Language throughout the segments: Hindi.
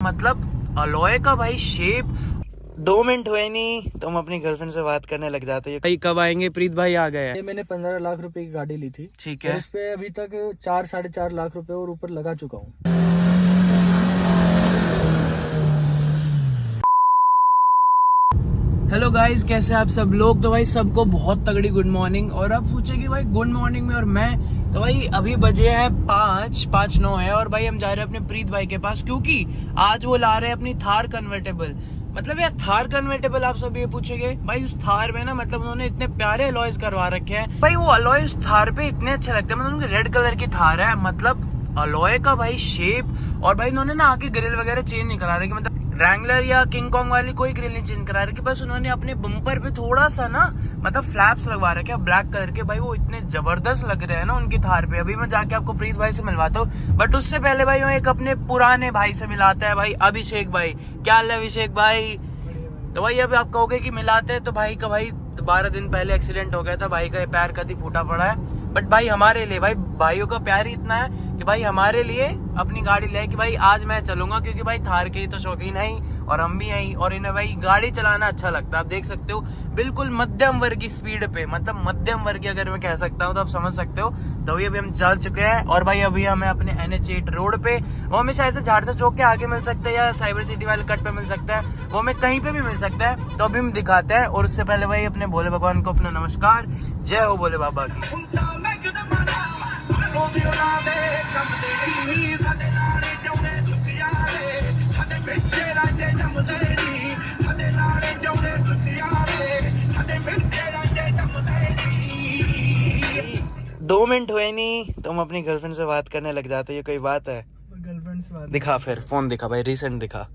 मतलब अलॉय का भाई शेप 2 मिनट हुए नहीं तो हम अपनी गर्लफ्रेंड से बात करने लग जाते हैं। भाई कब आएंगे? प्रीत भाई आ गए हैं। ये मैंने 15 लाख रुपए की गाड़ी ली थी। ठीक और है। इस पे अभी तक 4-4.5 लाख रुपए और ऊपर लगा चुका हूँ। हेलो गाइस, कैसे आप सब लोग? तो भाई सबको बहुत तगड़ी गुड मॉर्निंग। और अब पूछे कि भाई गुड मॉर्निंग में और मैं तो भाई अभी बजे हैं 5:09 है और भाई हम जा रहे हैं अपने प्रीत भाई के पास, क्योंकि आज वो ला रहे हैं अपनी थार कन्वर्टेबल। मतलब यार थार कन्वर्टेबल, आप सब ये पूछेंगे भाई उस थार में ना, मतलब उन्होंने इतने प्यारे अलॉयज करवा रखे हैं भाई। वो अलॉय उस थार पे इतने अच्छे लगते हैं। मतलब उनकी रेड कलर की थार है, मतलब अलॉय का भाई शेप। और भाई उन्होंने ना आगे ग्रिल वगैरह चेंज नहीं करा रहे, मतलब रैंगलर या किंग कॉन्ग वाली कोई ग्रिल नहीं चेंज करा रखी, बस उन्होंने अपने बम्पर पे थोड़ा सा ना मतलब फ्लैप्स लगवा रखे ब्लैक कलर के। भाई वो इतने जबरदस्त लग रहे हैं ना उनकी थार पे। अभी मैं जाके आपको प्रीत भाई से मिलवाता हूँ, बट उससे पहले भाई मैं एक अपने पुराने भाई से मिलाता है भाई, अभिषेक भाई। क्या हाल है अभिषेक भाई? तो भाई अभी आप कहोगे कि मिलाते हैं, तो भाई का भाई 12 दिन पहले एक्सीडेंट हो गया था, भाई का पैर कभी फूटा पड़ा है। बट भाई हमारे लिए, भाई भाइयों का प्यार ही इतना है कि भाई हमारे लिए अपनी गाड़ी ले कि भाई आज मैं चलूंगा, क्योंकि भाई थार के ही तो शौकीन है ही और हम भी हैं, और इन्हें भाई गाड़ी चलाना अच्छा लगता है। आप देख सकते हो बिल्कुल मध्यम वर्ग की स्पीड पे, मतलब मध्यम वर्ग की अगर मैं कह सकता हूँ तो आप समझ सकते हो। तो अभी हम चल चुके हैं और भाई अभी हमें अपने NH8 रोड पे, वो हमें शायद से झाड़सा चौक के आगे मिल सकता है या साइबर सिटी वाले कट पे मिल सकता है, वो हमें कहीं पे भी मिल सकता है। तो अभी हम दिखाते हैं। और उससे पहले भाई अपने भोले भगवान को अपना नमस्कार, जय हो भोले बाबा की। दो मिनट हुए नहीं तो हम अपनी गर्लफ्रेंड से बात करने लग जाते हैं। ये कोई बात है? गर्लफ्रेंड से बात दिखा, फिर फोन दिखा भाई, रिसेंट दिखा।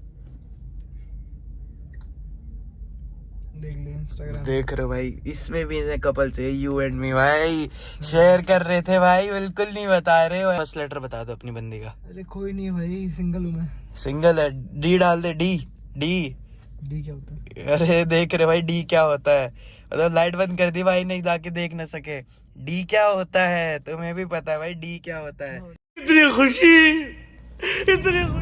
देख ले इंस्टाग्राम। देख रहे हो भाई, इसमें भी इसे कपल चाहिए, यू एंड मी भाई। शेयर कर रहे थे भाई, बिल्कुल नहीं बता रहे हो। फर्स्ट लेटर बता दो अपनी बंदी का। अरे कोई नहीं भाई, सिंगल हूँ मैं। सिंगल है? डी डाल दे, डी। डी डी क्या होता है? अरे देख रहे भाई, डी क्या होता है? मतलब लाइट बंद कर दी भाई, नहीं जाके देख न सके। डी क्या होता है तुम्हें भी पता है भाई, डी क्या होता है? इतनी खुशी।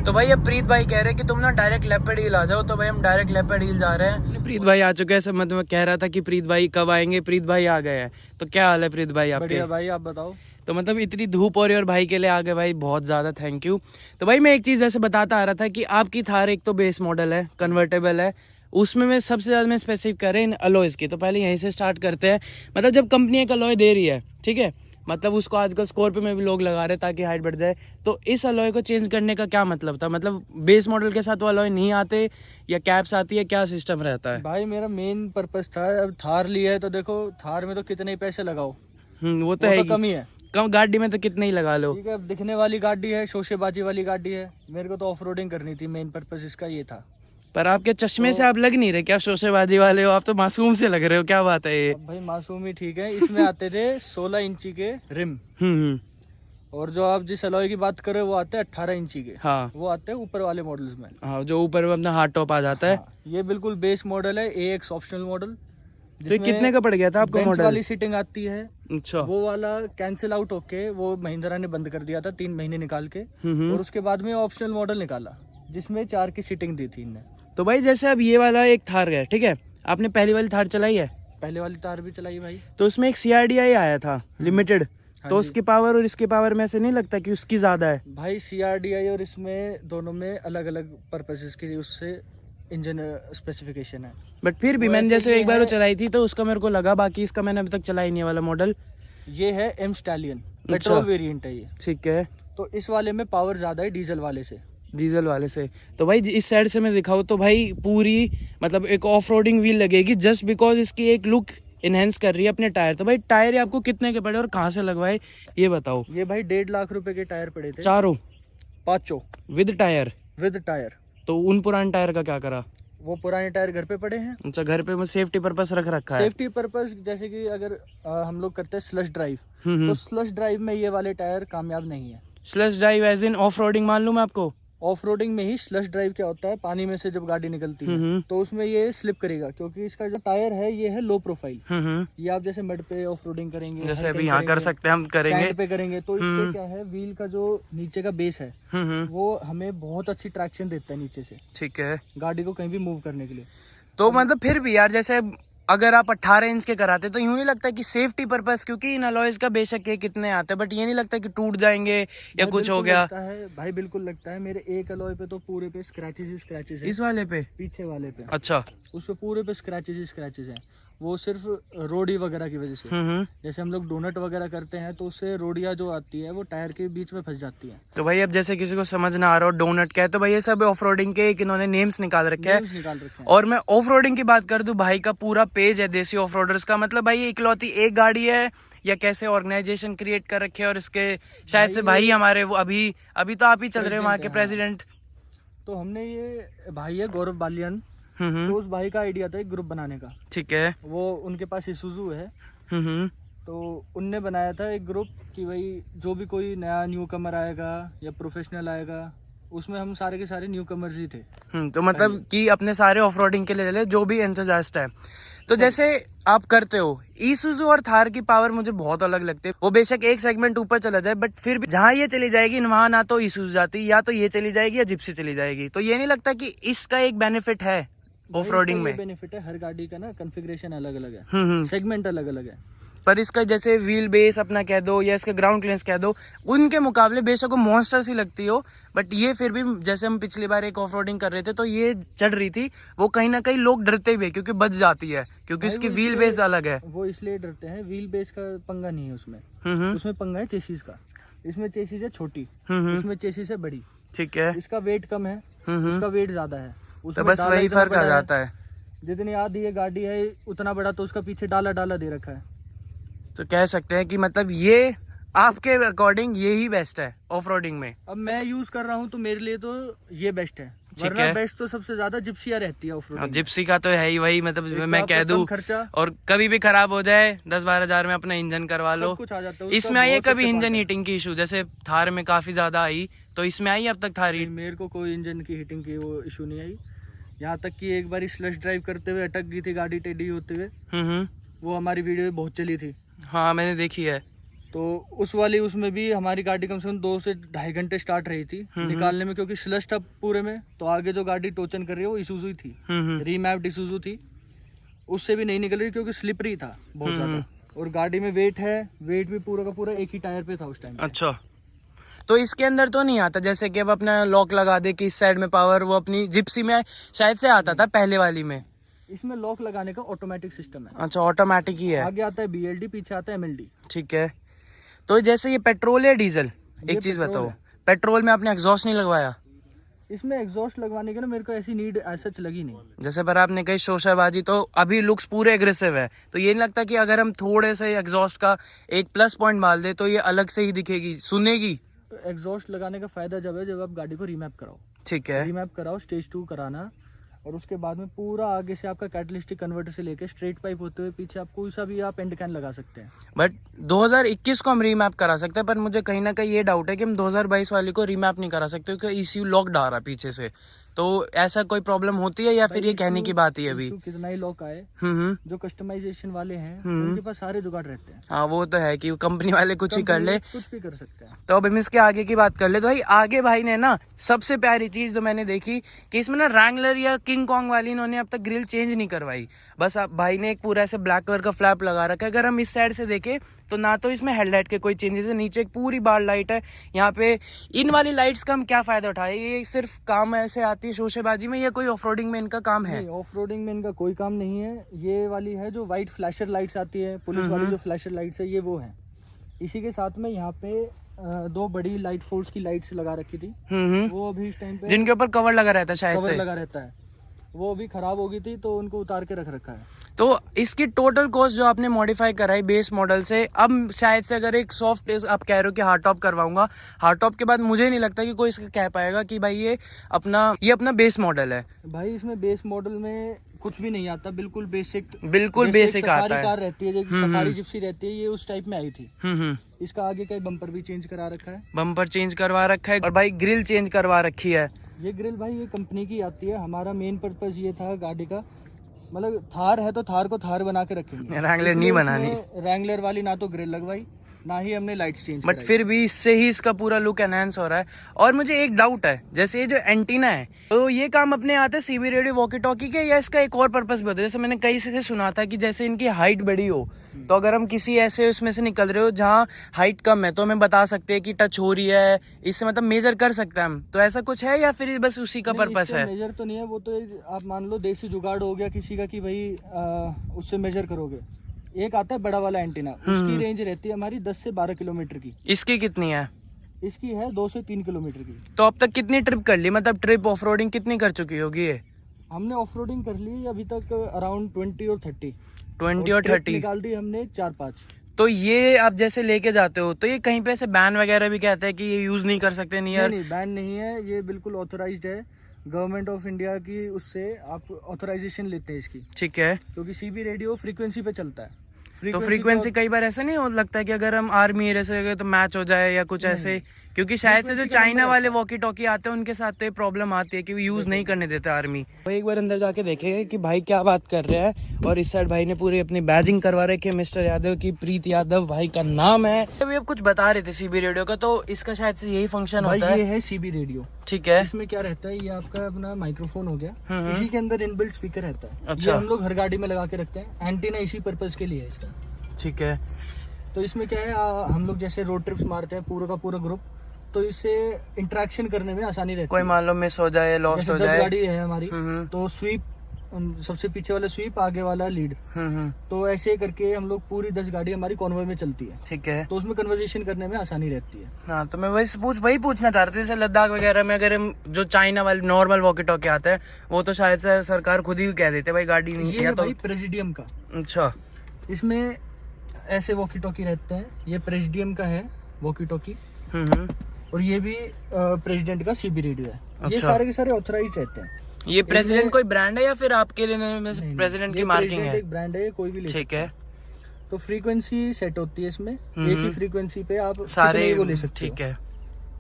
तो भाई अब प्रीत भाई कह रहे हैं कि तुम ना डायरेक्ट लेपर्ड हिल आ जाओ, तो भाई हम डायरेक्ट लेपर्ड हिल जा रहे हैं। प्रीत भाई आ चुके हैं, सब मतलब कह रहा था कि प्रीत भाई कब आएंगे, प्रीत भाई आ गए हैं। तो क्या हाल है प्रीत भाई आपके? बढ़िया भाई, आप बताओ। तो मतलब इतनी धूप हो रही है और भाई के लिए आ गए भाई, बहुत ज्यादा थैंक यू। तो भाई मैं एक चीज ऐसे बताता आ रहा था कि आपकी थार एक तो बेस मॉडल है, कन्वर्टेबल है, उसमें मैं सबसे ज्यादा मैं स्पेसिफिक कर रहे हैं अलॉयज की। तो पहले यहीं से स्टार्ट करते हैं। मतलब जब कंपनी एक अलॉय दे रही है, ठीक है, मतलब उसको आजकल स्कॉर्पियो में भी लोग लगा रहे हैं ताकि हाइट बढ़ जाए, तो इस अलॉय को चेंज करने का क्या मतलब था? मतलब बेस मॉडल के साथ वो अलॉय नहीं आते या कैप्स आती है, क्या सिस्टम रहता है? भाई मेरा मेन पर्पस था, अब थार लिया है तो देखो, थार में तो कितने ही पैसे लगाओ, वो तो है, कम ही है। कम गाड़ी में तो कितने ही लगा लो। ठीक है, अब दिखने वाली गाड़ी है, शोशेबाजी वाली गाड़ी है, मेरे को तो ऑफ रोडिंग करनी थी, मेन पर्पस इसका ये था। पर आपके चश्मे से आप लग नहीं रहे, क्या शोशेबाजी वाले हो? आप तो मासूम से लग रहे हो, क्या बात है ये? भाई मासूम ही ठीक है। इसमें आते थे 16 इंची के रिम, और जो आप जिस अलॉय की बात कर रहे हो वो आते हैं 18 इंची के। हाँ, वो आते हैं ऊपर वाले मॉडल्स में। हाँ, जो ऊपर में अपना हार्ड टॉप आ जाता है। हाँ, ये बिल्कुल बेस मॉडल है, AX ऑप्शनल मॉडल। तो कितने का पड़ गया था आपको मॉडल? वाली सीटिंग आती है। अच्छा। वो वाला कैंसिल आउट होके वो महिंद्रा ने बंद कर दिया था 3 महीने निकाल के, और उसके बाद में ऑप्शनल मॉडल निकाला जिसमें 4 की सीटिंग दी थी इन्हें। तो भाई जैसे अब ये वाला एक थार है, ठीक है, आपने पहली वाली थार चलाई है? पहले वाली थार भी चलाई भाई। तो उसमें एक CRDI आया था लिमिटेड, तो उसकी पावर और इसकी पावर में से नहीं लगता कि उसकी ज्यादा है? भाई CRDI और इसमें दोनों में अलग अलग पर्पसेस की उससे इंजन स्पेसिफिकेशन है। बट फिर भी मैंने जैसे एक बार वो चलाई थी तो उसका मेरे को लगा, बाकी इसका मैंने अभी तक चलाई नहीं वाला मॉडल। ये है M स्टैलियन, पेट्रोल वेरिएंट है ये। ठीक है। तो इस वाले में पावर ज्यादा है डीजल वाले से। डीजल वाले से। तो भाई इस साइड से मैं दिखाऊँ तो भाई पूरी मतलब एक ऑफ रोडिंग व्हील लगेगी, जस्ट बिकॉज इसकी एक लुक इनहेंस कर रही है अपने टायर। तो भाई टायर आपको कितने के पड़े और कहाँ से लगवाए ये बताओ? ये भाई 1.5 लाख रुपए के टायर पड़े थे, चारों? 5 विद टायर? With tyre. तो उन पुराने टायर का क्या करा? वो पुराने टायर घर पे पड़े हैं। अच्छा, घर पे सेफ्टी पर्पस रख रखा है? सेफ्टी पर्पस, जैसे कि अगर हम लोग करते हैं स्लश ड्राइव, तो स्लश ड्राइव में ये वाले टायर कामयाब नहीं है। Slush drive as in off roading मान लूं मैं आपको? ऑफ रोडिंग में ही स्लश ड्राइव क्या होता है, पानी में से जब गाड़ी निकलती है तो उसमें ये स्लिप करेगा, क्योंकि इसका जो टायर है ये है लो प्रोफाइल। ये आप जैसे मड पे ऑफ रोडिंग करेंगे, जैसे अभी यहाँ कर सकते हैं हम, करेंगे सैंड पे करेंगे, तो इसपे क्या है, व्हील का जो नीचे का बेस है वो हमें बहुत अच्छी ट्रैक्शन देता है नीचे से, ठीक है, गाड़ी को कहीं भी मूव करने के लिए। तो मतलब फिर भी यार जैसे अगर आप 18 इंच के कराते तो यूं नहीं लगता कि सेफ्टी पर्पस, क्योंकि इन अलॉयज का बेशक ये कितने आते हैं, बट ये नहीं लगता कि टूट जाएंगे या कुछ हो गया? लगता है भाई, बिल्कुल लगता है। मेरे एक अलॉय पे तो पूरे पे स्क्रैचेस ही स्क्रैचेस है। इस वाले पे, पीछे वाले पे, अच्छा, उस पे पूरे पे स्क्रैचेस ही स्क्रैचेस हैं। वो सिर्फ रोडी वगैरह की वजह से। जैसे हम लोग डोनट वगैरह करते हैं तो उससे रोडिया जो आती है वो टायर के बीच में फंस जाती है। तो भाई अब जैसे किसी को समझ ना आ रहा हो डोनट क्या है, तो भाई ये सब ऑफ रोडिंग के एक इन्होंने नेम्स निकाल रखे हैं। और मैं ऑफ रोडिंग की बात कर दूं, भाई का पूरा पेज है देसी ऑफ रोडर्स का, मतलब भाई इकलौती एक गाड़ी है या कैसे ऑर्गेनाइजेशन क्रिएट कर रखे हैं। और इसके शायद से भाई हमारे वो अभी तो आप ही चल रहे हो वहाँ के प्रेसिडेंट। तो हमने ये भाई है गौरव बालियान, तो उस भाई का आइडिया था एक ग्रुप बनाने का, ठीक है। वो उनके पास इसूजू है, तो उनने बनाया था एक ग्रुप कि भाई जो भी कोई नया न्यू कमर आएगा या प्रोफेशनल आएगा, उसमें हम सारे के सारे न्यू कमर्स ही थे। तो मतलब कि अपने सारे ऑफ रोडिंग के लिए जो भी एंथुसियास्ट है। तो जैसे आप करते हो ईसुजू और थार की पावर मुझे बहुत अलग लगती है। वो बेशक एक सेगमेंट ऊपर चला जाए, बट फिर भी जहाँ ये चली जाएगी वहां ना तो ईसुजू जाती, या तो ये चली जाएगी या जिप्सी चली जाएगी। तो ये नहीं लगता कि इसका एक बेनिफिट है ऑफ रोडिंग में? बेनिफिट है, हर गाड़ी का ना कॉन्फ़िगरेशन अलग अलग है, सेगमेंट अलग अलग है। पर इसका जैसे व्हील बेस अपना कह दो या इसका ग्राउंड क्लियरेंस कह दो, उनके मुकाबले बेशक को मॉन्स्टर सी लगती हो, बट ये फिर भी जैसे हम पिछली बार एक ऑफ रोडिंग कर रहे थे तो ये चढ़ रही थी, वो कहीं ना कहीं लोग डरते भी है क्योंकि बच जाती है, क्योंकि इसकी व्हील बेस अलग है। वो इसलिए डरते हैं, व्हील बेस का पंगा नहीं है उसमें। उसमें पंगा है चेसिस का। इसमें चेसिस है छोटी, इसमें चेसिस है बड़ी, ठीक है। इसका वेट कम है, इसका वेट ज्यादा है, तो बस वही फर्क आ जाता है। जितनी आधी ये गाड़ी है उतना बड़ा तो उसका पीछे डाला दे रखा है। तो कह सकते हैं कि मतलब ये आपके अकॉर्डिंग ये ही बेस्ट है ऑफ रोडिंग में। अब मैं यूज कर रहा हूँ तो मेरे लिए तो ये बेस्ट है, वरना बेस्ट तो सबसे ज्यादा जिप्सिया रहती है ऑफ रोडिंग। जिप्सी का तो है ही वही, मतलब मैं कह दूं खर्चा, और कभी भी खराब हो जाए 10-12 हजार में अपना इंजन करवा लो, कुछ आ जाता है। इसमें आई है कभी इंजन हीटिंग की इशू? जैसे थार में काफी ज्यादा आई, तो इसमें आई अब तक थार? मेरे को कोई इंजन की हीटिंग की वो इशू नहीं आई, यहाँ तक कि एक बार स्लश ड्राइव करते हुए अटक गई थी गाड़ी टेढ़ी होते हुए। वो हमारी वीडियो बहुत चली थी। हाँ, मैंने देखी है। तो उसमें भी हमारी गाड़ी कम से कम 2 से 2.5 घंटे स्टार्ट रही थी निकालने में, क्योंकि स्लश था पूरे में। तो आगे जो गाड़ी टोचन कर रही है वो इसूजू ही थी, रीमैप्ड इसूजू थी, उससे भी नहीं निकल रही क्योंकि स्लिपरी था बहुत ज्यादा। और गाड़ी में वेट भी पूरा का पूरा एक ही टायर पे था उस टाइम। अच्छा, तो इसके अंदर तो नहीं आता जैसे कि अब अपना लॉक लगा दे कि इस साइड में पावर, वो अपनी जिप्सी में शायद से आता था पहले वाली में? इसमें लॉक लगाने का ऑटोमेटिक सिस्टम है। अच्छा, ऑटोमेटिक ही है। आगे आता है BLD, पीछे आता है MLD। ठीक है। तो जैसे ये पेट्रोल या डीजल, एक चीज बताओ, पेट्रोल में आपने एग्जॉस्ट नहीं लगवाया? इसमें एग्जॉस्ट लगवाने की ना मेरे को ऐसी नीड सच लगी नहीं। जैसे पर आपने कही शोशाबाजी, तो अभी लुक्स पूरे एग्रेसिव है, तो ये नहीं लगता कि अगर हम थोड़े से एग्जॉस्ट का एक प्लस पॉइंट डाल दे तो ये अलग से ही दिखेगी, सुनेगी? एग्जॉस्ट लगाने का फायदा जब आप गाड़ी को रीमैप कराओ। ठीक है, रीमैप कराओ, स्टेज 2 कराना, और उसके बाद में पूरा आगे से आपका कैटलिस्टिक कन्वर्टर से लेके स्ट्रेट पाइप होते हुए पीछे आप कोई सा भी आप एंड कैन लगा सकते हैं। बट 2021 को हम रीमैप करा सकते हैं, पर मुझे कहीं ना कहीं ये डाउट है कि हम 2022 वाली को रीमैप नहीं करा सकते क्योंकि ECU लॉक्ड आ रहा पीछे से। तो ऐसा कोई प्रॉब्लम होती है या फिर ये कहने की बात ही है? अभी कितना ही लॉक आए, जो कस्टमाइजेशन वाले हैं उनके पास सारे जुगाड़ रहते हैं। हाँ, वो तो है कि कंपनी वाले कुछ ही कर ले, कुछ भी कर सकते हैं। तो अब हम इसके आगे की बात कर ले। तो भाई आगे भाई ने ना सबसे प्यारी चीज जो मैंने देखी कि इसमें ना रैंगलर या किंग कॉन्ग वाली इन्होंने अब तक ग्रिल चेंज नहीं करवाई, बस अब भाई ने एक पूरा ऐसे ब्लैक कलर का फ्लैप लगा रखा है। अगर हम इस साइड से देखें तो ना तो इसमें हेडलाइट के कोई चेंजेस है, नीचे एक पूरी बार लाइट है। यहाँ पे इन वाली लाइट्स का हम क्या फायदा उठाए? ये सिर्फ काम ऐसे आती है शोशेबाजी में या कोई ऑफ रोडिंग में इनका काम है? ऑफ रोडिंग में इनका कोई काम नहीं है। ये वाली है जो व्हाइट फ्लैशर लाइट्स आती है, पुलिस वाली जो फ्लैशर लाइट्स है, ये वो है। इसी के साथ में यहाँ पे 2 बड़ी लाइट फोर्स की लाइट्स लगा रखी थी, वो अभी इस टाइम पे जिनके ऊपर कवर लगा रहता है, शायद कवर लगा रहता है, वो अभी खराब हो गई थी तो उनको उतार के रख रखा है। तो इसकी टोटल कॉस्ट जो आपने मॉडिफाई कराई बेस मॉडल से, अब शायद से अगर एक सॉफ्ट आप कह रहे हो कि हार्ड टॉप करवाऊंगा, हार्ड टॉप के बाद मुझे नहीं लगता कि कोई इसका कह पाएगा कि भाई ये अपना बेस मॉडल है। भाई इसमें बेस मॉडल में कुछ भी नहीं आता, बिल्कुल बेसिक आता है। कार रहती है, सफारी जिप्सी रहती है, ये उस टाइप में आई थी। इसका आगे का बम्पर भी चेंज करा रखा है, बम्पर चेंज करवा रखा है, और भाई ग्रिल चेंज करवा रखी है। ये ग्रिल भाई ये कंपनी की आती है। हमारा मेन पर्पस ये था गाड़ी का, मतलब थार है तो थार को थार बना के रखेंगे, रैंगलर नहीं बनानी। रैंगलर वाली ना तो ग्रिल लगवाई, ना ही हमने लाइट्स चेंज, बट फिर भी इससे ही इसका पूरा लुक एनहांस हो रहा है। और मुझे एक डाउट है, जैसे ये जो एंटीना है, तो ये काम अपने आते हैं सीबी रेडियो वॉकी टॉकी के, या इसका एक और पर्पस भी होता है? जैसे मैंने कहीं से सुना था कि जैसे इनकी हाइट बड़ी हो, तो अगर हम किसी ऐसे उसमें से निकल रहे हो जहाँ हाइट कम है, तो हमें बता सकते हैं कि टच हो रही है, इससे मतलब मेजर कर सकते हैं हम, तो ऐसा कुछ है या फिर बस उसी का पर्पस है? मेजर तो नहीं है, वो तो आप मान लो देसी जुगाड़ हो गया किसी का कि भाई उससे मेजर करोगे। एक आता है बड़ा वाला एंटीना, उसकी रेंज रहती है हमारी 10 से 12 किलोमीटर की। इसकी कितनी है? इसकी है 2 से 3 किलोमीटर की। तो अब तक कितनी ट्रिप कर ली, मतलब ट्रिप ऑफ रोडिंग कितनी कर चुकी होगी ये? हमने ऑफ रोडिंग कर ली अभी तक अराउंड 20 और 30 निकाल दी हमने 4-5। तो ये आप जैसे लेके जाते हो, तो ये कहीं पे ऐसे बैन वगैरह भी कहते हैं कि ये यूज नहीं कर सकते? नहीं, बैन नहीं है, ये बिल्कुल ऑथराइज्ड है गवर्नमेंट ऑफ इंडिया की, उससे आप ऑथराइजेशन लेते हैं इसकी। ठीक है, क्योंकि सीबी रेडियो फ्रीक्वेंसी पे चलता है। तो फ्रीक्वेंसी कई बार ऐसा नहीं हो लगता है कि अगर हम आर्मी एरिया से गए तो मैच हो जाए या कुछ ऐसे? क्योंकि शायद से जो चाइना वाले वॉकी टॉकी आते हैं उनके साथ तो ये प्रॉब्लम आती है कि वो यूज नहीं करने देते आर्मी। तो एक बार अंदर जाके देखेंगे कि भाई क्या बात कर रहे हैं। और इस साइड भाई ने पूरी अपनी बैजिंग करवा रखी है, मिस्टर यादव की, प्रीत यादव भाई का नाम है। अभी आप कुछ बता रहे थे सीबी रेडियो का, तो इसका शायद से यही फंक्शन होता है। ये है सीबी रेडियो। ठीक है, इसमें क्या रहता है, ये आपका अपना माइक्रोफोन हो गया, इसी के अंदर इनबिल्ट स्पीकर रहता है। अच्छा, ये हम लोग हर गाड़ी में लगा के रखते हैं, एंटीना इसी पर्पज के लिए है इसका। ठीक है, तो इसमें क्या है, हम लोग जैसे रोड ट्रिप्स मारते हैं पूरा का पूरा ग्रुप, तो इससे इंटरेक्शन करने में आसानी रहती है। कोई मान लो मिस हो जाए, लॉस्ट हो जाए, 10 गाड़ी है हमारी, तो स्वीप सबसे पीछे वाला स्वीप, आगे वाला लीड, तो ऐसे करके हम लोग पूरी 10 गाड़ी हमारी कॉन्वॉय में चलती है। ठीक है, तो उसमें कन्वर्सेशन करने में आसानी रहती है। हाँ, तो मैं वही पूछना चाह रहा था, जैसे लद्दाख वगैरह में अगर हम जो चाइना वाले नॉर्मल वॉकी टॉकी आते हैं, वो तो शायद से सरकार खुद ही कह देते भाई गाड़ी नहीं है। तो भाई प्रेसिडियम का। अच्छा, इसमें ऐसे वॉकी टॉकी रहते हैं, ये प्रेसिडियम का है वॉकी टॉकी, और ये भी प्रेसिडेंट का सीबी रेडियो है। अच्छा। ये सारे के सारे ऑथराइज्ड रहते हैं। ये प्रेसिडेंट कोई ब्रांड है या फिर आपके लिए प्रेसिडेंट की मार्किंग है? एक ब्रांड है, कोई भी ले। ठीक है, तो फ्रीक्वेंसी सेट होती है इसमें, एक ही फ्रीक्वेंसी पे आप सारे वो ले सकते हो। ठीक है,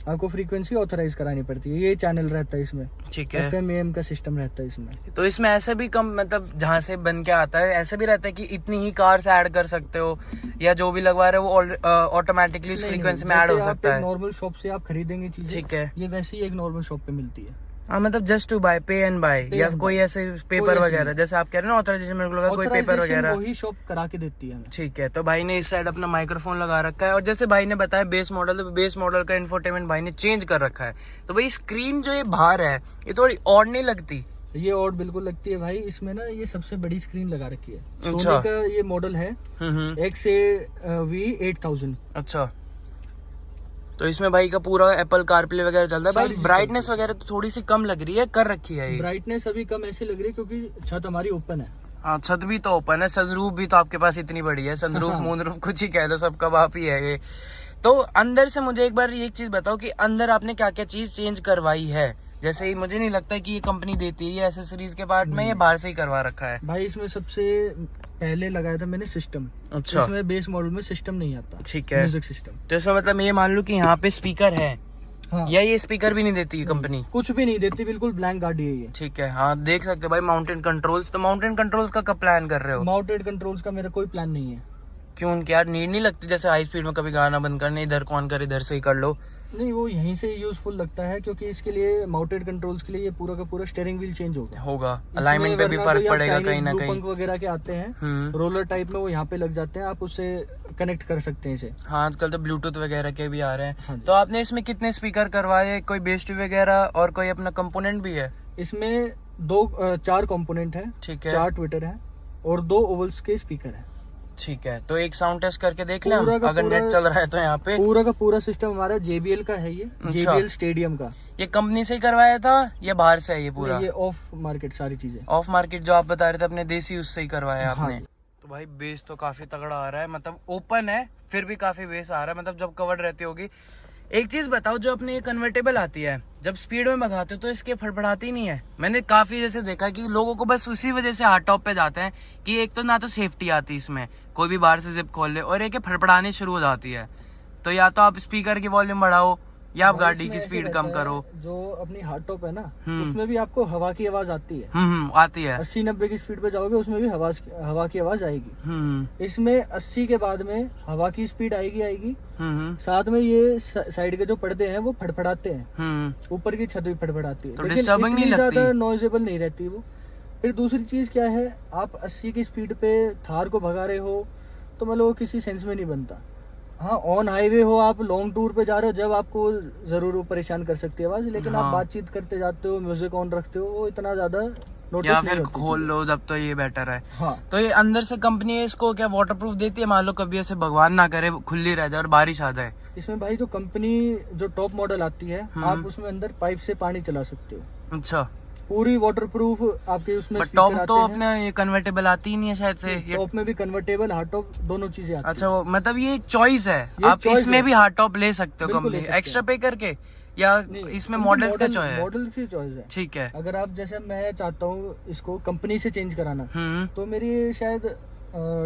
आपको फ्रीक्वेंसी ऑथराइज करानी पड़ती है, ये चैनल रहता है इसमें। ठीक है, FM AM का सिस्टम रहता है इसमें। तो इसमें ऐसे भी कम, मतलब जहाँ से बन के आता है ऐसे भी रहता है कि इतनी ही कार्स ऐड कर सकते हो, या जो भी लगवा रहे हो वो ऑटोमेटिकली फ्रीक्वेंसी में ऐड हो सकता है? नॉर्मल शॉप से आप खरीदेंगे चीजें, ठीक है, ये वैसे ही एक नॉर्मल शॉप पे मिलती है। हाँ, मतलब जस्ट टू बाय, पे एंड बाय, या कोई ऐसे पेपर वगैरह, जैसे आप कह रहे हैं ना ऑथराइजेशन, मेरे को लगा कोई पेपर वगैरह वही शॉप करा के देती है। ठीक है, तो भाई ने इस साइड अपना माइक्रोफोन लगा रखा है, और जैसे भाई ने बताया बेस मॉडल, तो बेस मॉडल का इंफोटेनमेंट भाई ने चेंज कर रखा है। तो भाई स्क्रीन जो ये बाहर है, ये थोड़ी ऑड नहीं लगती? ये ऑड बिल्कुल लगती है भाई, इसमें ना ये सबसे बड़ी स्क्रीन लगा रखी है। सोनी का ये मॉडल है XAV8000। अच्छा, तो इसमें भाई का पूरा एप्पल कारप्ले वगैरह चलता है। भाई ब्राइटनेस वगैरह तो थोड़ी सी कम लग रही है, कर रखी है ये? ब्राइटनेस अभी कम ऐसे लग रही है क्योंकि छत हमारी ओपन है। हाँ, छत भी तो ओपन है, सनरूफ भी तो आपके पास इतनी बड़ी है, सनरूफ मूनरूफ कुछ ही कह लो, सबका बाप ही है ये। तो अंदर से मुझे एक बार एक चीज बताओ कि अंदर आपने क्या क्या चीज चेंज करवाई है? जैसे ही मुझे नहीं लगता है कि ये कंपनी देती है ये एसेसरीज के पार्ट में, ये बाहर से ही करवा रखा है। भाई इसमें सबसे पहले लगाया था मैंने सिस्टम। अच्छा, इसमें बेस मॉडल में सिस्टम नहीं आता। ठीक है, म्यूजिक सिस्टम। तो इसमें मतलब ये मान लो कि यहाँ पे स्पीकर है। हाँ। या ये स्पीकर भी नहीं देती है कंपनी? कुछ भी नहीं देती, बिल्कुल ब्लैंक गाड़ी है ये। ठीक है, हाँ देख सकते हो भाई माउंटेन कंट्रोल्स। तो माउंटेन कंट्रोल्स का कब प्लान कर रहे हो? माउंटेन कंट्रोल्स का मेरा कोई प्लान नहीं है। क्यों, उनकी यार नीड नहीं लगती? जैसे हाई स्पीड में कभी गाना बंद करने, इधर कौन कर, इधर से ही कर लो। नहीं, वो यहीं से यूजफुल लगता है क्योंकि इसके लिए माउंटेड कंट्रोल्स के लिए ये पूरा का पूरा स्टीयरिंग व्हील चेंज होगा, अलाइनमेंट पे भी फर्क पड़ेगा कहीं ना कहीं। वगैरह के आते हैं रोलर टाइप में, वो यहाँ पे लग जाते हैं, आप उससे कनेक्ट कर सकते हैं इसे। हाँ, आजकल तो ब्लूटूथ वगैरह के भी आ रहे हैं। हाँ, तो आपने इसमें कितने स्पीकर करवाए, कोई बेस ट्यूब वगैरह और कोई अपना कंपोनेंट भी है? इसमें 4 कंपोनेंट है। ठीक है, 4 ट्विटर है और 2 ओवल्स के स्पीकर है। ठीक है, तो एक साउंड टेस्ट करके देख लें पूरा का अगर पूरा- नेट चल रहा है तो यहाँ पे। पूरा का पूरा सिस्टम हमारा JBL का है, ये अच्छा। JBL स्टेडियम का। ये कंपनी से ही करवाया था या बाहर से है ये पूरा? ये ऑफ मार्केट सारी चीजें। ऑफ मार्केट जो आप बता रहे थे अपने देसी, उससे ही करवाया हाँ आपने? जी। तो भाई बेस तो काफी तगड़ा आ रहा है, मतलब ओपन है फिर भी काफी बेस आ रहा है, मतलब जब कवर्ड रहती होगी। एक चीज बताओ, जो अपने ये कन्वर्टेबल आती है जब स्पीड में भगाते हो तो इसके फड़फड़ाती नहीं है? मैंने काफी जैसे देखा कि लोगों को बस उसी वजह से हार्ड टॉप पे जाते हैं कि एक तो ना तो सेफ्टी आती इसमें, कोई भी बाहर से जिप खोल ले, और एक फड़फड़ानी शुरू हो जाती है। तो या तो आप स्पीकर की वॉल्यूम बढ़ाओ या आप गाड़ी की स्पीड कम करो। जो अपनी हार्ड टॉप है ना, हम्म। उसमें भी आपको हवा की आवाज आती है। आती है। 80-90 की स्पीड पे जाओगे उसमें भी हवा की आवाज आएगी। इसमें 80 के बाद में हवा की स्पीड आएगी। साथ में ये साइड के जो पर्दे हैं वो फड़फड़ाते हैं, ऊपर की छत भी फड़फड़ाती है, तो लेकिन डिस्टर्बिंग नहीं इतनी लगती? ज्यादा नॉइजेबल नहीं रहती वो। फिर दूसरी चीज क्या है, आप 80 की स्पीड पे थार को भगा रहे हो तो मतलब वो किसी सेंस में नहीं बनता। हाँ, ऑन हाईवे हो, आप लॉन्ग टूर पे जा रहे हो, जब आपको जरूर वो परेशान कर सकती है आवाज, लेकिन हाँ। आप बातचीत करते जाते हो, म्यूजिक ऑन रखते हो, वो इतना ज्यादा नोटिस या नहीं फिर होती खोल चीजें। लो जब, तो ये बेटर है। हाँ, तो ये अंदर से कंपनी है इसको क्या वाटरप्रूफ देती है? मान लो कभी ऐसे भगवान ना करे खुली रह जाए और बारिश आ जाए? इसमें भाई जो कंपनी जो टॉप मॉडल आती है, आप उसमें अंदर पाइप से पानी चला सकते हो। अच्छा, पूरी वाटरप्रूफ आपके उसमें बट speaker टॉप आते तो हैं। अपने ये कन्वर्टेबल आती ही नहीं है शायद से ये। टॉप में भी कन्वर्टेबल, हार्ड टॉप दोनों चीजें आती अच्छा, वो मतलब ये एक चॉइस है, ये आप choice इसमें है। भी हार्ड टॉप ले सकते हो बिल्कुल ले कंपनी सकते एक्स्ट्रा हैं। पे करके, या नहीं, इसमें उनकी मॉडल्स का चॉइस है? मॉडल की चॉइस है। ठीक है। अगर आप जैसे मैं चाहता हूँ इसको कंपनी से चेंज कराना, तो मेरी शायद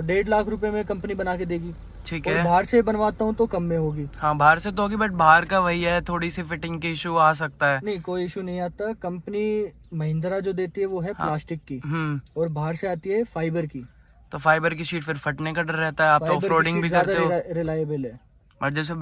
1.5 लाख रुपए में कंपनी बना के देगी। ठीक और है। बाहर से बनवाता हूँ तो कम में होगी। हाँ, बाहर से तो होगी, बट बाहर का वही है, थोड़ी सी फिटिंग के इशू आ सकता है। नहीं, कोई इशू नहीं आता। कंपनी महिंद्रा जो देती है वो है हाँ। प्लास्टिक की, और बाहर से आती है फाइबर की। तो फाइबर की शीट फिर फटने का डर रहता है, आप तो ऑफ रोडिंग भी करते हो। रिलायबल है। और जैसे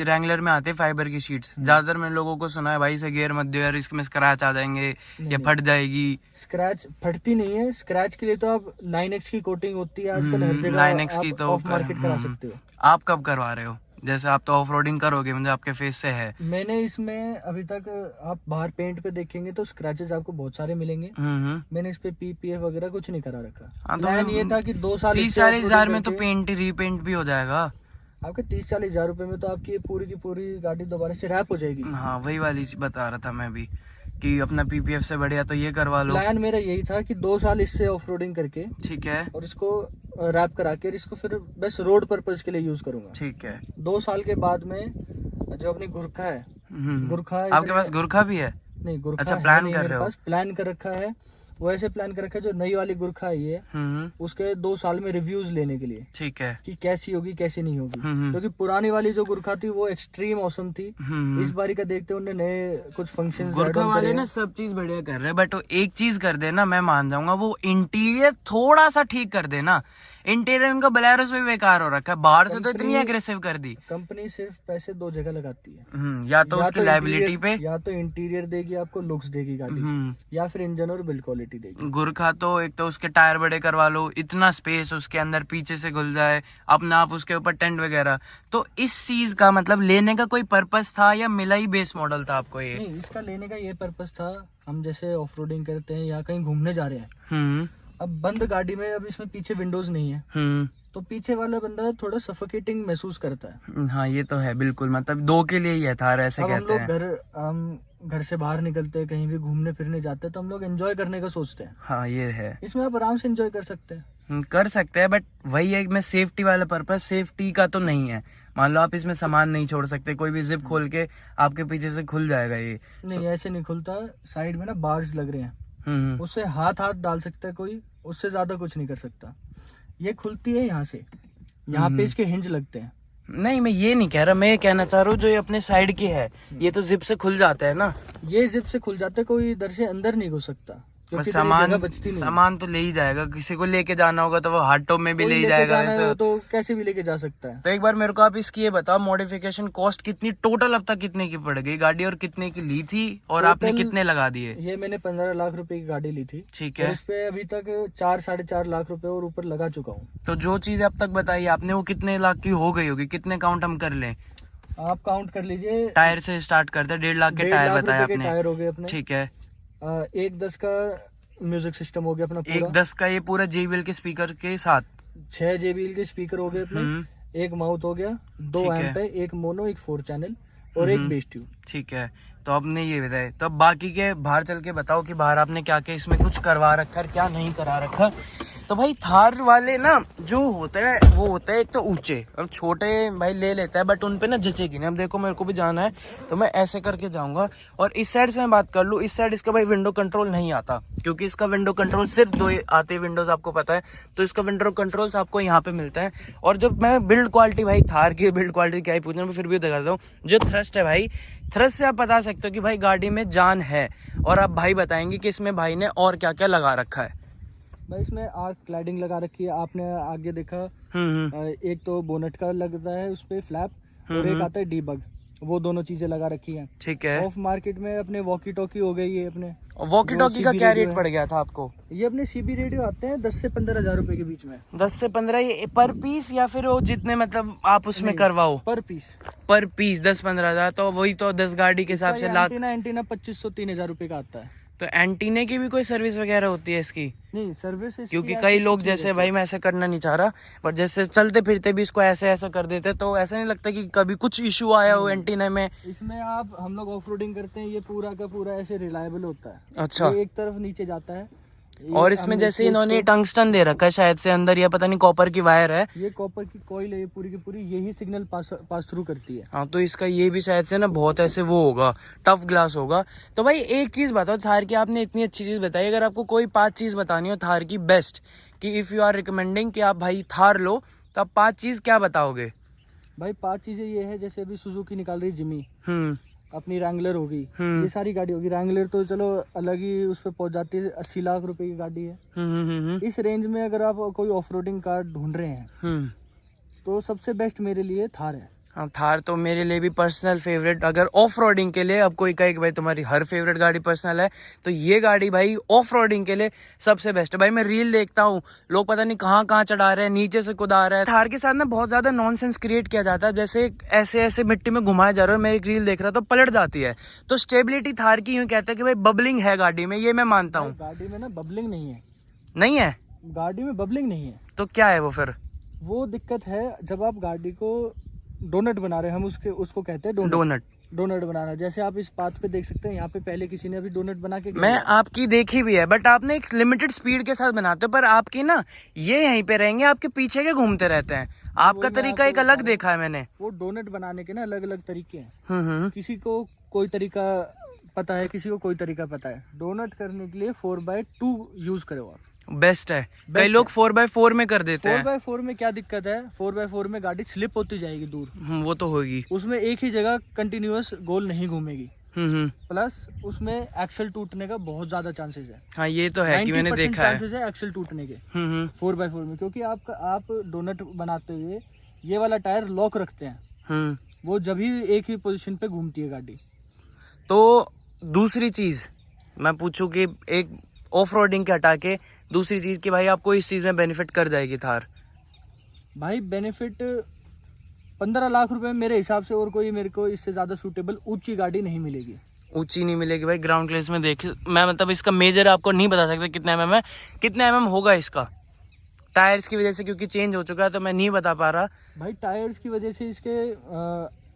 रैंगलर में आते हैं फाइबर की शीट्स, ज्यादातर मैंने लोगों को सुना है भाई से गियर मत दो यार, इसमें स्क्रैच आ जाएंगे या फट जाएगी। स्क्रैच फटती नहीं है। स्क्रैच के लिए तो आप लाइनेक्स की कोटिंग होती है आजकल हर जगह, लाइनेक्स की आप तो ऑफ मार्केट करा सकते हो। आप कब करवा रहे हो? जैसे आप तो ऑफ रोडिंग करोगे, मतलब आपके फेस से है। मैंने इसमें अभी तक, आप बाहर पेंट पे देखेंगे तो स्क्रैचेस आपको बहुत सारे मिलेंगे। मैंने इस पे PPF वगैरह कुछ नहीं करा रखा। हाँ, तो प्लान ये था कि 2 साल 30-40 हजार में तो पेंट रीपेंट भी हो जाएगा। आपके 30-40 हजार रुपए में तो आपकी पूरी की पूरी गाड़ी दोबारा से रैप हो जाएगी। हाँ, वही वाली चीज बता रहा था मैं भी कि अपना PPF से बढ़िया तो ये करवा लो। प्लान मेरा यही था कि 2 साल इससे ऑफ रोडिंग करके, ठीक है। और इसको रैप करा के, इसको फिर बस रोड पर्पज के लिए यूज करूंगा। ठीक है। 2 साल के बाद में जो अपनी गुरखा है, गुरखा आपके पास गुरखा भी है? नहीं, गुरखा अच्छा, है प्लान नहीं कर मेरे रहे हो? पास। प्लान कर रखा है, वो ऐसे प्लान कर रखा है, जो नई वाली गुरखा है ये, उसके 2 साल में रिव्यूज लेने के लिए, ठीक है। कि कैसी होगी कैसी नहीं होगी। क्योंकि पुरानी वाली जो गुरखा थी वो एक्सट्रीम औसम थी। इस बारी का देखते उन्होंने नए कुछ फंक्शंस गुरखा वाले ना सब चीज बढ़िया कर रहे हैं, बट वो एक चीज कर देना मैं मान जाऊंगा, वो इंटीरियर थोड़ा सा ठीक कर देना। इंटीरियर उनका बोलेरोस में बेकार हो रखा है, बाहर से तो इतनी एग्रेसिव कर दी। कंपनी सिर्फ पैसे 2 जगह लगाती है, या तो उसकी लाइबिलिटी पे, या तो इंटीरियर देगी आपको, लुक्स देगी गाड़ी, या फिर इंजन और बिल्ड क्वालिटी देगी। गुरखा तो एक तो उसके टायर बड़े करवा लो, इतना स्पेस उसके अंदर पीछे से घुल जाए अपना आप, उसके ऊपर टेंट वगैरह। तो इस चीज का मतलब लेने का कोई पर्पस था या मिला ही बेस मॉडल था आपको ये? नहीं, इसका लेने का ये पर्पस था, हम जैसे ऑफ रोडिंग करते हैं या कहीं घूमने जा रहे हैं, अब बंद गाड़ी में, अब इसमें पीछे विंडोज नहीं है, तो पीछे वाला बंदा थोड़ा सफोकेटिंग महसूस करता है। हाँ, ये तो है बिल्कुल, मतलब 2 के लिए ही है थार, ऐसे कहते हैं। हम घर से बाहर निकलते हैं, कहीं भी घूमने फिरने जाते हैं, तो हम लोग एंजॉय करने का सोचते हैं। हाँ, ये है। इसमें आप आराम से एंजॉय कर सकते हैं। कर सकते हैं, बट वही है, मैं सेफ्टी वाला पर्पस, सेफ्टी का तो नहीं है। मान लो आप इसमें सामान नहीं छोड़ सकते, कोई भी जिप खोल के आपके पीछे से खुल जाएगा ये। नहीं, ऐसे नहीं खुलता। साइड में ना बार्स लग रहे हैं, उससे हाथ डाल सकता है कोई, उससे ज्यादा कुछ नहीं कर सकता। ये खुलती है यहाँ से, यहाँ पे इसके हिंज लगते हैं। नहीं, मैं ये नहीं कह रहा, मैं ये कहना चाह रहा हूँ जो ये अपने साइड की है, ये तो जिप से खुल जाता है ना? ये जिप से खुल जाता है, कोई इधर से अंदर नहीं घुस सकता, क्योंकि सामान बचती नहीं। सामान तो ले ही जाएगा, किसी को लेके जाना होगा तो वो हार्ड टॉप में भी ले ही जाएगा ऐसे। तो कैसे भी लेके जा सकता है। तो एक बार मेरे को आप इसकी ये बताओ, मॉडिफिकेशन कॉस्ट कितनी टोटल अब तक कितने की पड़ गई गाड़ी, और कितने की ली थी, और आपने कितने लगा दिए? ये मैंने 15 लाख रुपए की गाड़ी ली थी। ठीक है। इस पे अभी तक 4-4.5 लाख रुपए और ऊपर लगा चुका हूँ। तो जो चीज अब तक बताई आपने वो कितने लाख की हो गई होगी? कितने काउंट हम कर लें? आप काउंट कर लीजिए। टायर से स्टार्ट करते हैं, 1.5 लाख के टायर बताए आपने। टायर हो गए अपने। ठीक है। 1.10 का म्यूजिक सिस्टम हो गया अपना पूरा। 1.10 का ये पूरा JBL के स्पीकर के साथ? 6 JBL के स्पीकर हो गए अपने, एक माउथ हो गया, 2 एम्प है, एक मोनो, एक 4 चैनल और एक बेस ट्यूब। ठीक है, तो आपने ये बताया, तो अब बाकी के बाहर चल के बताओ कि बाहर आपने क्या क्या इसमें कुछ करवा रखा है, क्या नहीं करा रखा। तो भाई थार वाले ना जो होता है वो होता है एक तो ऊंचे, अब छोटे भाई ले लेता है बट उन पे ना जचेगी नहीं। अब देखो मेरे को भी जाना है तो मैं ऐसे करके जाऊंगा। और इस साइड से मैं बात कर लूँ, इस साइड इसका भाई विंडो कंट्रोल नहीं आता, क्योंकि इसका विंडो कंट्रोल सिर्फ 2 आते हैं विंडोज, आपको पता है। तो इसका विंडो कंट्रोल्स आपको यहाँ पे मिलता है। और जब मैं बिल्ड क्वालिटी, भाई थार की बिल्ड क्वालिटी क्या ही पूछना, मैं फिर भी दिखाता हूँ। जो थ्रस्ट है भाई, थ्रस्ट से आप बता सकते हो कि भाई गाड़ी में जान है। और आप भाई बताएंगे कि इसमें भाई ने और क्या क्या लगा रखा है। भाई इसमें आर्क क्लैडिंग लगा रखी है, आपने आगे देखा। एक तो बोनट का लगता है उस पे फ्लैप, और एक आता है डीबग, वो दोनों चीजें लगा रखी हैं। ठीक है। ऑफ मार्केट में अपने वॉकी टॉकी हो गई है अपने। वॉकी टॉकी का क्या रेट पड़ गया था आपको? ये अपने CB रेडियो आते हैं 10 से 15 हजार रुपए के बीच में। 10 से 15 ये पर पीस, या फिर वो जितने मतलब आप उसमें करवाओ? पर पीस। पर पीस 10-15 हजार, तो वही तो 10 गाड़ी के हिसाब से लाख। एंटीना 2500-3000 रुपए का आता है। तो एंटीने की भी कोई सर्विस वगैरह होती है इसकी? नहीं, सर्विस क्योंकि कई लोग जैसे भाई, मैं ऐसे करना नहीं चाह रहा, पर जैसे चलते फिरते भी इसको ऐसे ऐसा कर देते, तो ऐसा नहीं लगता कि कभी कुछ इशू आया हो एंटीना में? इसमें आप, हम लोग ऑफ रोडिंग करते हैं, ये पूरा का पूरा ऐसे रिलायबल होता है। अच्छा। एक तरफ नीचे जाता है। और इसमें जैसे इन्होंने टंगस्टन दे रखा है शायद से अंदर, या पता नहीं कॉपर की वायर है। ये कॉपर की कॉइल है, ये पूरी की पूरी यही सिग्नल पास थ्रू करती है। हाँ, तो इसका ये भी शायद से ना बहुत ऐसे वो होगा, टफ ग्लास होगा। तो भाई एक चीज बताओ थार की, आपने इतनी अच्छी चीज बताई, अगर आपको कोई 5 चीज बतानी हो थार की बेस्ट, कि इफ यू आर रिकमेंडिंग कि आप भाई थार लो, तो आप 5 चीज क्या बताओगे? भाई 5 चीजें ये है, जैसे अभी सुजुकी निकाल रही जिमी, अपनी रैंगलर होगी, हम्म। ये सारी गाड़ी होगी। रैंगलर तो चलो अलग ही उस पर पहुंच जाती है, 80 लाख रुपए की गाड़ी है। इस रेंज में अगर आप कोई ऑफ रोडिंग कार ढूंढ रहे हैं तो सबसे बेस्ट मेरे लिए थार है। हाँ, थार तो मेरे लिए भी पर्सनल फेवरेट। अगर ऑफ रोडिंग के लिए, अब कोई कहे कि भाई तुम्हारी हर फेवरेट गाड़ी पर्सनल है, तो ये गाड़ी भाई ऑफ रोडिंग के लिए सबसे बेस्ट है। भाई मैं रील देखता हूँ, लोग पता नहीं कहाँ कहाँ चढ़ा रहे हैं, नीचे से कुदा रहे हैं। थार के साथ ना बहुत ज्यादा नॉनसेंस क्रिएट किया जाता है, जैसे ऐसे ऐसे मिट्टी में घुमाया जा रहा है। मैं एक रील देख रहा तो पलट जाती है। तो स्टेबिलिटी थार की यूँ कहते हैं कि भाई बबलिंग है गाड़ी में, ये मैं मानता हूँ। गाड़ी में ना बबलिंग नहीं है। नहीं है? गाड़ी में बबलिंग नहीं है तो क्या है वो फिर? वो दिक्कत है जब आप गाड़ी को डोनट बना रहे हैं, हम उसको कहते हैं डोनट बनाना। जैसे आप इस पाथ पे देख सकते हैं, यहाँ पे पहले किसी ने अभी डोनट बना के, मैं आपकी देखी भी है, बट आपने एक लिमिटेड स्पीड के साथ बनाते हो, पर आपकी ना ये यहीं पे रहेंगे, आपके पीछे के घूमते रहते हैं। आपका तरीका एक अलग देखा है मैंने। वो डोनट बनाने के ना अलग अलग तरीके हैं। किसी को कोई तरीका पता है, किसी को कोई तरीका पता है। डोनट करने के लिए 4x2 यूज करो आप, बेस्ट है। कई लोग 4x4 में कर देते हैं। 4x4 में क्या दिक्कत है, 4x4 में गाड़ी स्लिप होती जाएगी दूर, वो तो होगी। उसमें एक ही जगह कंटिन्यूअस गोल नहीं घूमेगी। प्लस उसमें एक्सल टूटने का बहुत ज्यादा चांसेस है। हाँ, ये तो है कि मैंने देखा है। चांसेस है एक्सल टूटने के 4x4 में, क्योंकि आप डोनट बनाते हुए ये वाला टायर लॉक रखते हैं, वो जब भी एक ही पोजीशन पे घूमती है गाड़ी। तो दूसरी चीज मैं पूछूं कि एक ऑफ रोडिंग के हटा के दूसरी चीज कि भाई आपको इस चीज में बेनिफिट कर जाएगी थार? भाई बेनिफिट 15 लाख रुपए मेरे हिसाब से और कोई मेरे को इससे ज्यादा सूटेबल ऊंची गाड़ी नहीं मिलेगी। ऊंची नहीं मिलेगी भाई, ग्राउंड क्लियरेंस में देख, मैं मतलब इसका मेजर आपको नहीं बता सकता कितना mm है, कितना mm होगा इसका टायर्स की वजह से, क्योंकि चेंज हो चुका है तो मैं नहीं बता पा रहा। भाई टायर्स की वजह से इसके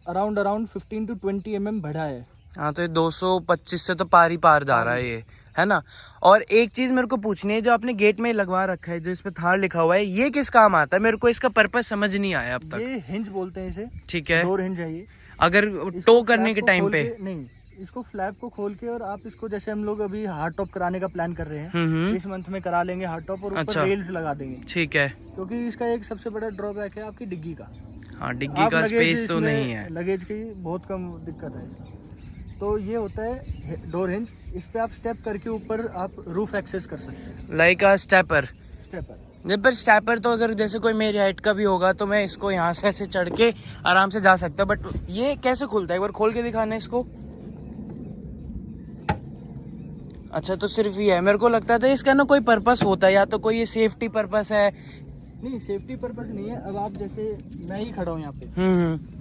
अराउंड 15 to 20 mm बढ़ा है। हाँ, तो ये 225 से तो पार जा रहा है ये, है ना। और एक चीज मेरे को पूछनी है, जो आपने गेट में लगवा रखा है, जो इस पे थार लिखा हुआ है, ये किस काम आता है? मेरे को इसका पर्पस समझ नहीं आया अब तक। ये हिंज बोलते हैं इसे। ठीक है, डोर हिंज है ये। अगर टो करने के टाइम पे नहीं, इसको फ्लैप को खोल के, और आप इसको, जैसे हम लोग अभी हार्ड टॉप कराने का प्लान कर रहे हैं, इस मंथ में करा लेंगे हार्ड टॉप, और ऊपर रेल्स लगा देंगे। ठीक है, क्योंकि इसका एक सबसे बड़ा ड्रॉबैक है आपकी डिग्गी का। हाँ, डिग्गी का स्पेस तो नहीं है, लगेज की बहुत कम दिक्कत है। तो ये होता है डोर हिंज, इस पे आप स्टेप करके ऊपर आप रूफ एक्सेस कर सकते हैं, लाइक अ स्टेपर। पर स्टेपर तो अगर जैसे कोई मेरी हाइट का भी होगा तो मैं इसको यहाँ से ऐसे चढ़ के आराम से जा सकता हूँ। बट ये कैसे खुलता है, एक बार खोल के दिखाना है इसको। अच्छा, तो सिर्फ ये है? मेरे को लगता था इसका ना कोई पर्पस होता है, या तो कोई ये सेफ्टी पर्पस है। नहीं, सेफ्टी पर्पस नहीं है। अब आप जैसे, मैं ही खड़ा हूँ यहाँ पे,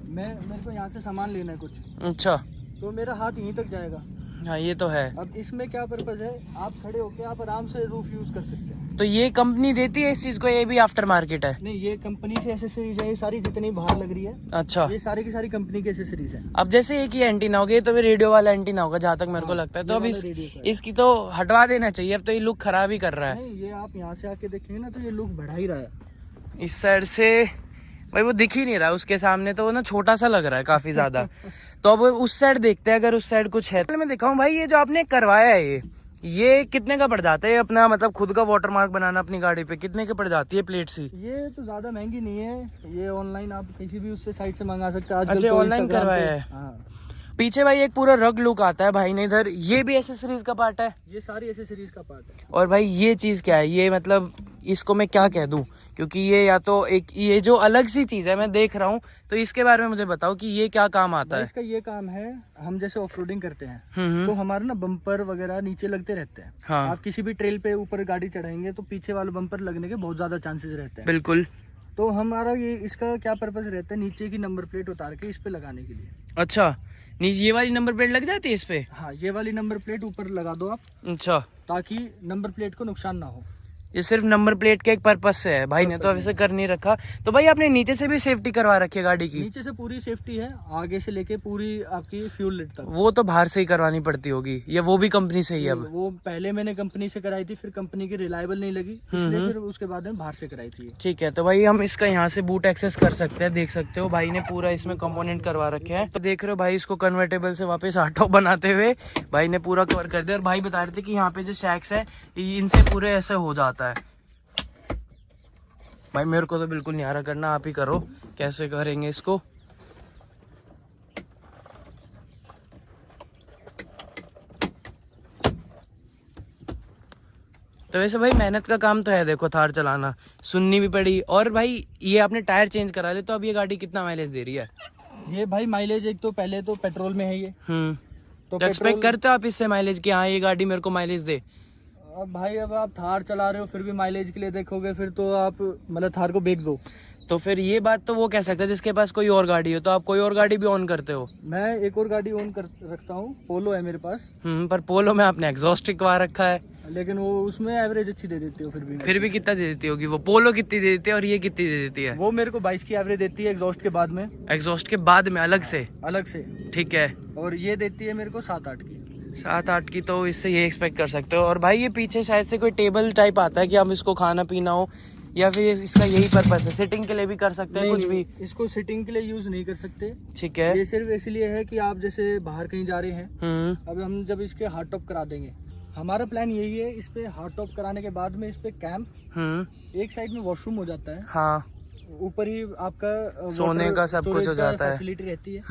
मेरे को यहाँ से सामान लेना है कुछ, अच्छा, तो मेरा हाथ यहीं तक जाएगा, हाँ ये तो है। अब इसमें क्या पर्पज है, आप खड़े होके आप आराम से रूफ यूज कर सकते हैं। तो ये कंपनी देती है इस चीज को, ये भी आफ्टर मार्केट है? नहीं, ये कंपनी से एसेसरीज है, ये सारी जितनी बाहर लग रही है। अच्छा, ये सारी की सारी कंपनी की एसेसरीज है। अब जैसे एक ही एंटीना हो गया, तो फिर रेडियो वाला एंटीना होगा जहाँ तक मेरे को लगता है। तो अब इसकी तो हटवा देना चाहिए, अब तो ये लुक खराब ही कर रहा है। नहीं, ये आप यहाँ से आके देखेंगे ना तो ये लुक बढ़ा ही रहा है। इस साइड से भाई वो दिख ही नहीं रहा उसके सामने, तो वो ना छोटा सा लग रहा है काफी ज्यादा। तो अब उस साइड देखते हैं, अगर उस साइड कुछ है। मैं दिखाऊं भाई, ये जो आपने करवाया है ये कितने का पड़ जाता है? अपना मतलब खुद का वाटरमार्क बनाना अपनी गाड़ी पे कितने की पड़ जाती है प्लेट सी? ये तो ज्यादा महंगी नहीं है, ये ऑनलाइन आप किसी भी उससे साइट से मंगा सकते हैं। अच्छा, ऑनलाइन करवाया है। हाँ। पीछे भाई एक पूरा रग लुक आता है भाई ने इधर, ये भी एसेसरीज का पार्ट है? ये सारी एसेसरीज का पार्ट है। और भाई ये चीज क्या है? ये मतलब इसको मैं क्या कह दूं, क्योंकि ये या तो एक ये जो अलग सी चीज है मैं देख रहा हूँ, तो इसके बारे में मुझे बताओ कि ये क्या काम आता है? इसका ये काम है, हम जैसे ऑफ रोडिंग करते हैं तो हमारे ना बम्पर वगैरह नीचे लगते रहते हैं। हाँ। आप किसी भी ट्रेल पे ऊपर गाड़ी चढ़ाएंगे तो पीछे वाले बम्पर लगने के बहुत ज्यादा चांसेस रहते हैं। बिल्कुल। तो हमारा ये इसका क्या पर्पज रहता है, नीचे की नंबर प्लेट उतार के इस पे लगाने के लिए। अच्छा, नीचे ये वाली नंबर प्लेट लग जाती है इस पे? हाँ, ये वाली नंबर प्लेट ऊपर लगा दो आप। अच्छा, ताकि नंबर प्लेट को नुकसान ना हो। ये सिर्फ नंबर प्लेट के एक पर्पस से है, भाई ने तो वैसे कर नहीं रखा। तो भाई आपने नीचे से भी सेफ्टी करवा रखी है गाड़ी की? नीचे से पूरी सेफ्टी है, आगे से लेके पूरी आपकी फ्यूल लिट तक। वो तो बाहर से ही करवानी पड़ती होगी, या वो भी कंपनी से ही? अब वो पहले मैंने कंपनी से कराई थी, फिर कंपनी की रिलायबल नहीं लगी, इसलिए फिर उसके बाद में बाहर से कराई थी। ठीक है, तो भाई हम इसका यहाँ से बूट एक्सेस कर सकते हैं, देख सकते हो भाई ने पूरा इसमें कंपोनेंट करवा रखे हैं। तो देख रहे हो भाई, इसको कन्वर्टेबल से वापस ऑटो बनाते हुए भाई ने पूरा कवर कर दिया। और भाई बता रहे थे कि यहाँ पे जो शैक्स है इनसे पूरे ऐसे हो जाता है। भाई मेरे को तो बिल्कुल नहीं आ रहा करना, आप ही करो कैसे करेंगे इसको। तो वैसे भाई मेहनत का काम तो है, देखो थार चलाना सुननी भी पड़ी। और भाई ये आपने टायर चेंज करा ले, तो अब ये गाड़ी कितना माइलेज दे रही है? ये भाई माइलेज एक तो पहले तो पेट्रोल में है ये। तो एक्सपेक्ट करते हो आप इससे माइलेज कि हाँ ये गाड़ी मेरे को माइलेज दे? अब भाई अब आप थार चला रहे हो फिर भी माइलेज के लिए देखोगे, फिर तो आप मतलब थार को बेच दो। तो फिर ये बात तो वो कह सकते हैं जिसके पास कोई और गाड़ी हो। तो आप कोई और गाड़ी भी ऑन करते हो? मैं एक और गाड़ी ऑन कर रखता हूँ, पोलो है मेरे पास। पर पोलो में आपने एग्जॉस्ट टिकवा रखा है, लेकिन वो उसमें एवरेज अच्छी दे देती हो। फिर भी कितना दे देती होगी वो? पोलो कितनी दे देती है और ये कितनी दे देती है? वो मेरे को 22 की एवरेज देती है एग्जॉस्ट के बाद में। एग्जॉस्ट के बाद में अलग से? ठीक है। और ये देती है मेरे को 7-8 की। 7-8 की, तो इससे ये एक्सपेक्ट कर सकते हो। और भाई ये पीछे शायद से कोई टेबल टाइप आता है कि हम इसको खाना पीना हो, या फिर इसका यही पर्पस है? सिटिंग के लिए भी कर सकते हैं? कुछ भी इसको सिटिंग के लिए यूज नहीं कर सकते। ठीक है। ये सिर्फ इसलिए है कि आप जैसे बाहर कहीं जा रहे हैं, अब हम जब इसके हार्ड टॉप करा देंगे, हमारा प्लान यही है, इस पे हार्ड टॉप कराने के बाद में इस पे कैंप, एक साइड में वॉशरूम हो जाता है। हाँ, ऊपर ही आपका सोने का सब कुछ हो जाता है, फैसिलिटी रहती है।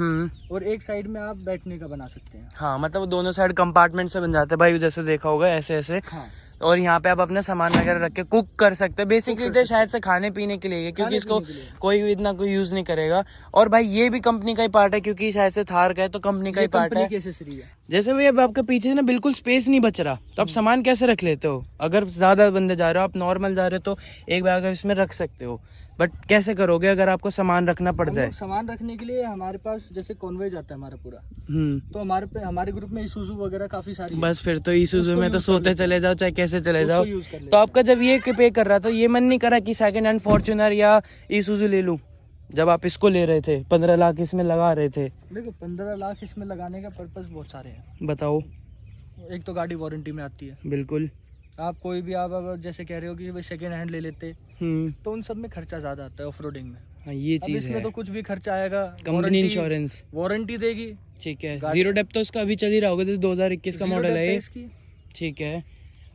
और एक साइड में आप बैठने का बना सकते हैं। हाँ, मतलब दोनों साइड कंपार्टमेंट से बन जाते हैं भाई, जैसे देखा होगा ऐसे ऐसे। हाँ। और यहाँ पे आप अपना सामान वगैरह रख के कुक कर सकते हैं। बेसिकली तो शायद से खाने पीने के लिए, क्योंकि इसको कोई भी इतना कोई यूज नहीं करेगा। और भाई ये भी कंपनी का ही पार्ट है, क्योंकि शायद से थार का है तो कंपनी का ही पार्ट है। जैसे भाई अब आपके पीछे से ना बिल्कुल स्पेस नहीं बच रहा, तो आप सामान कैसे रख लेते हो? अगर ज्यादा बंदे जा रहे हो, आप नॉर्मल जा रहे हो, तो एक बैग इसमें रख सकते हो, बट कैसे करोगे अगर आपको सामान रखना पड़ जाए? सामान रखने के लिए हमारे पास जैसे कॉन्वॉय जाता है हमारा पूरा, तो हमारे ग्रुप में ईसुजू वगैरह काफी सारी। बस फिर तो ईसुजू में तो सोते चले जाओ, चाहे कैसे चले जाओ। तो आपका जब ये पे कर रहा था, ये मन नहीं करा कि सेकंड हैंड फॉर्च्यूनर या ईसुजू ले लूं? जब आप इसको ले रहे थे 15 लाख इसमें लगा रहे थे। देखो 15 लाख इसमें लगाने का पर्पस बहुत सारे हैं। बताओ। एक तो गाड़ी वारंटी में आती है। बिल्कुल। आप कोई भी आप जैसे कह रहे हो कि भाई सेकेंड हैंड ले लेते, तो उन सब में खर्चा ज्यादा आता है ऑफ रोडिंग में। हाँ, ये चीज इसमें है। तो कुछ भी खर्चा आएगा, कंपनी इंश्योरेंस वारंटी देगी। ठीक है। जीरो डेप तो इसका अभी चल ही रहा होगा, जैसे 2021 का मॉडल है इसकी। ठीक है।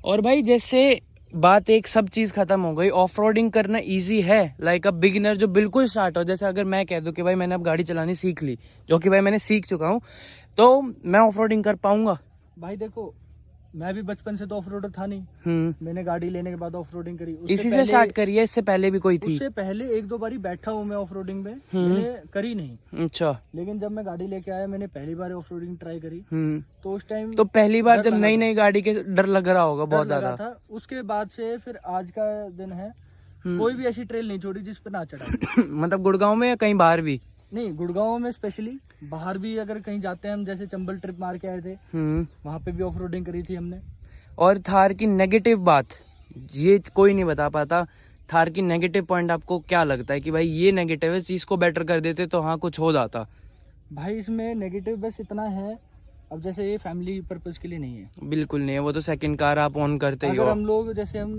और भाई जैसे बात एक सब चीज खत्म हो गई, ऑफ रोडिंग करना इजी है? लाइक अब बिगिनर जो बिल्कुल स्टार्ट हो, जैसे अगर मैं कह दूं कि भाई मैंने अब गाड़ी चलानी सीख ली, जो कि भाई मैंने सीख चुका हूँ, तो मैं ऑफ रोडिंग कर पाऊंगा? भाई देखो, मैं भी बचपन से तो ऑफ रोडर था नहीं। मैंने गाड़ी लेने के बाद ऑफ रोडिंग करी। इसी से स्टार्ट करी है? इससे पहले भी कोई थी? उससे पहले 1-2 बारी बैठा हूँ मैं ऑफ रोडिंग में, मैंने करी नहीं। अच्छा। लेकिन जब मैं गाड़ी लेके आया, मैंने पहली बार ऑफ रोडिंग ट्राई करी, तो उस टाइम तो पहली बार जब नई नई गाड़ी के डर लग रहा होगा बहुत ज्यादा था। उसके बाद से फिर आज का दिन है, कोई भी ऐसी ट्रेल नहीं छोड़ी जिस पे ना चढ़ा। मतलब गुड़गांव में या कहीं बाहर भी? नहीं, गुड़गांव में स्पेशली, बाहर भी अगर कहीं जाते हैं हम, जैसे चंबल ट्रिप मार के आए थे, वहाँ पे भी ऑफ रोडिंग करी थी हमने। और थार की नेगेटिव बात, ये कोई नहीं बता पाता, थार की नेगेटिव पॉइंट आपको क्या लगता है कि भाई ये नेगेटिव है, इस चीज को बेटर कर देते तो हाँ कुछ हो जाता? भाई इसमें नेगेटिव बस इतना है, अब जैसे ये फैमिली पर्पस के लिए नहीं है। बिल्कुल नहीं है, वो तो सेकंड कार आप ऑन करते ही हो। अगर हम लोग जैसे हम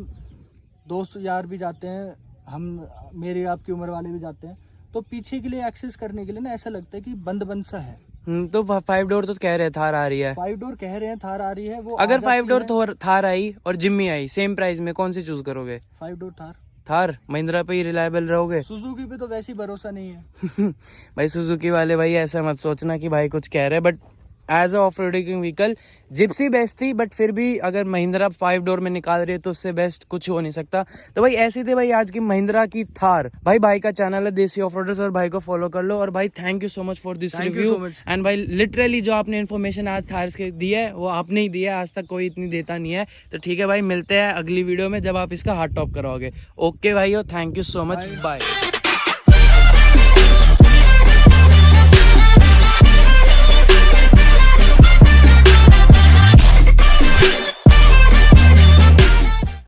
दोस्त यार भी जाते हैं, हम मेरी आपकी उम्र वाले भी जाते हैं, तो पीछे के लिए एक्सेस करने के लिए ना ऐसा लगता है कि बंद बंद सा है। तो 5 डोर तो कह रहे हैं थार आ रही है। 5 डोर कह रहे हैं थार आ रही है। वो अगर 5 डोर थार आई और जिम्मी आई सेम प्राइस में, कौन सी चूज करोगे? 5 डोर थार। थार। महिंद्रा पे ही रिलायबल रहोगे? सुजुकी पे तो वैसे ही भरोसा नहीं है। भाई सुजुकी वाले भाई ऐसा मत सोचना कि भाई कुछ कह रहे हैं, but as a off roading vehicle Gypsy best थी, बट फिर भी अगर महिंद्रा 5 डोर में निकाल रही है तो उससे बेस्ट कुछ हो नहीं सकता। तो भाई ऐसी थी भाई आज की महिंद्रा की थार। भाई का चैनल है देसी ऑफ रोडर्स, और भाई को फॉलो कर लो। और भाई thank you so much for this review. And भाई लिटरली जो आपने इन्फॉर्मेशन आज थार्स के दी है वो आपने ही दी है, आज तक कोई इतनी देता नहीं है। तो ठीक है भाई, मिलते हैं अगली वीडियो में जब आप इसका हार्ड टॉप कराओगे। ओके भाई, thank you so much, bye.